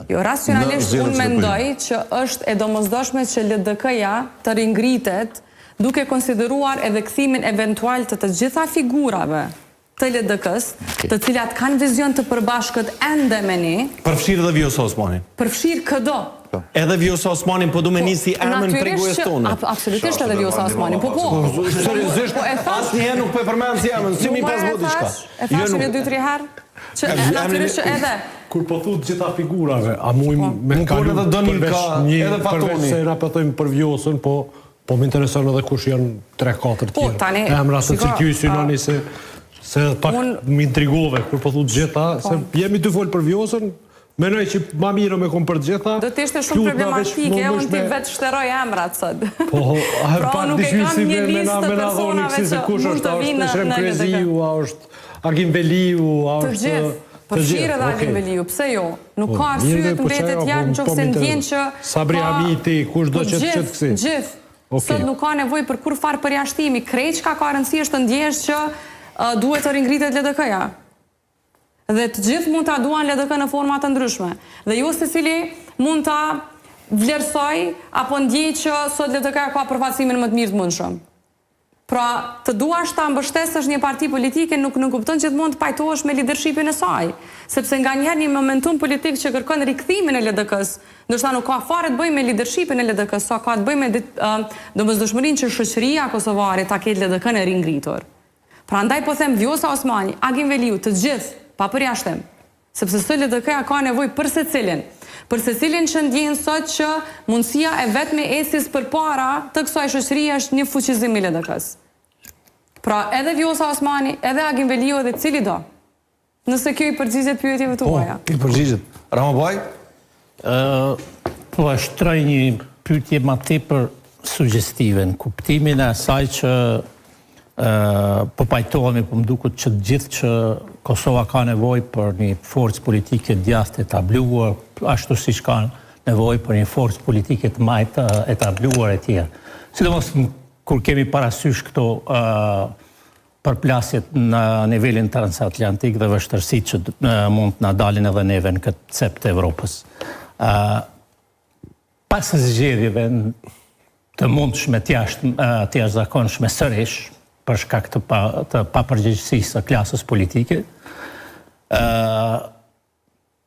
Jo, racionalisht unë mendoj që është e domosdoshme që LDK-ja të ringritet duke konsideruar edhe kthimin eventual të gjitha figurave të LDK-s, të cilat kanë vizion të përbashkët ende me ne. Përfshirë dhe Vjosa Osmanin. Përfshirë këdo. Edhe Vjosa Osmanin, po du me nisi emën për gujës tonë. Absolutisht edhe Vjosa Osmanin, po. Seriozisht, asë njëherë nuk po e përmenë si emën, si mi pas bodi shka. E thashin e 2-3 herë, që natyrisht që edhe. Kur po thu gjitha figurave, a mujmë me kalu përveç një, përveç se rapetojmë për Vjosën, po më intereson edhe kush janë 3-4 tjera. Emra se cilë t'ju i synoni se pak më intrigove, kur po thu gjitha, se jemi të folë për Vjosën, menoj që ma mire me kom për gjitha. Do t'ishte shumë problematike, unë t'i vetë shteroj emrat sot. Po, pak dishvisi me na dhoniksi se kush është, a është Shrem Kreziu, a është Agim Beliu, a është... Përfshirë edhe Agim Beliu, pse jo? Nuk ka arsyet mbetet janë në qofë se ndjenë që... Sabri Hamiti, kush do që të kësi? Gjithë. Sot nuk ka nevoj për kur farë përjashtimi. Krejt që ka rëndësi është të ndjesh që duhet të ringritet LDK-ja. Dhe të gjithë mund të duan LDK në format të ndryshme. Dhe ju se cili mund të vlerësoj apo ndjej që sot LDK-ja ka përfaqësimin më të mirë të mundshëm. Pra, të duash ta mbështesësh një parti politike nuk kupton që të mund të pajtohesh me lidershipin e saj. Sepse nga njerë një momentum politik që kërkon rikthimin e LDK-s, ndërsa nuk ka fare të bëj me lidershipin e LDK-s, sa ka të bëj me domosdoshmërinë që shoqëria kosovare ta ketë LDK-n e ringritur. Pra ndaj po them Vjosa Osmani, Agim Beliu, të gjithë, pa përjashtim, sepse sot LDK-ja ka nevojë për secilin që ndjenë sot që mundësia e vetme esis për para të kësaj shoqërie është një fuqizim i LDK-s. Pra edhe Vjosa Osmani, edhe Agim Beliu edhe cili do. Nëse kjo i përgjigjet pyetjeve të uaja. I përgjigjet. Rama Baj? Po ashtroj një pyetje ma tepër suggestive në kuptimin e asaj që po pajtohemi, po më duket që gjithë që Kosova ka nevoj për një forcë politike djathtë etabluar, ashtu si që ka nevoj për një forcë politike të majtë etabluar e tjerë. Sidomos kur kemi parasysh këto përplasjet në nivelin transatlantik dhe vështërsit që mund të na dalin edhe neve në këtë cep të Evropës. Pas zgjedhjeve të mundshme të jashtëzakonshme sërish, për shkak të papërgjegjësisë së klasës politike.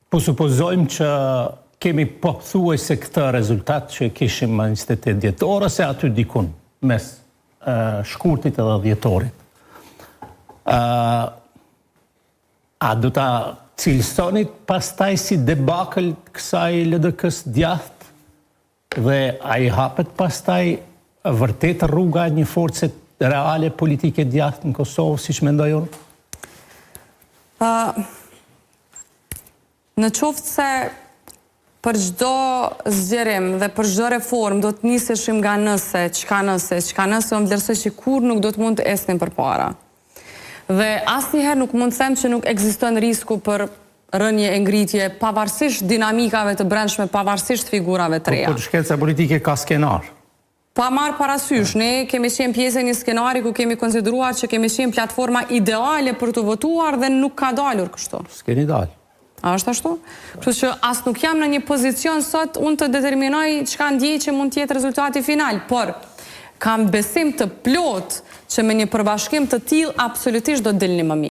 Po supozojmë që kemi pothuajse këtë rezultat që kishim më 28 dhjetor, ose aty dikun, mes shkurtit edhe dhjetorit. A do ta cilësonit pastaj si debakël kësaj LDK-s djathtë dhe a i hapet pastaj vërtet rruga një force reale politike djathtë në Kosovë, si që mendoj unë? Në qoftë se për çdo zgjerim dhe për çdo reform do të niseshim nga nëse, çka nëse, unë vlerësoj që kur nuk do të mund të esnim përpara. Dhe asnjëherë nuk mund të them që nuk ekziston risku për rënje e ngritje, pavarësisht dinamikave të brendshme, pavarësisht figurave të reja. Po shkenca politike ka skenar. Pa marë parasysh, ne kemi qenë pjesë e një skenari ku kemi konsideruar që kemi qenë platforma ideale për të votuar dhe nuk ka dalur kështu. S'keni dalë. A është ashtu? Kështu që as nuk jam në një pozicion sot unë të determinoj çka ndjej që mund tjetë rezultati final, por kam besim të plot që me një përbashkim të tillë absolutisht do të dilni më mirë.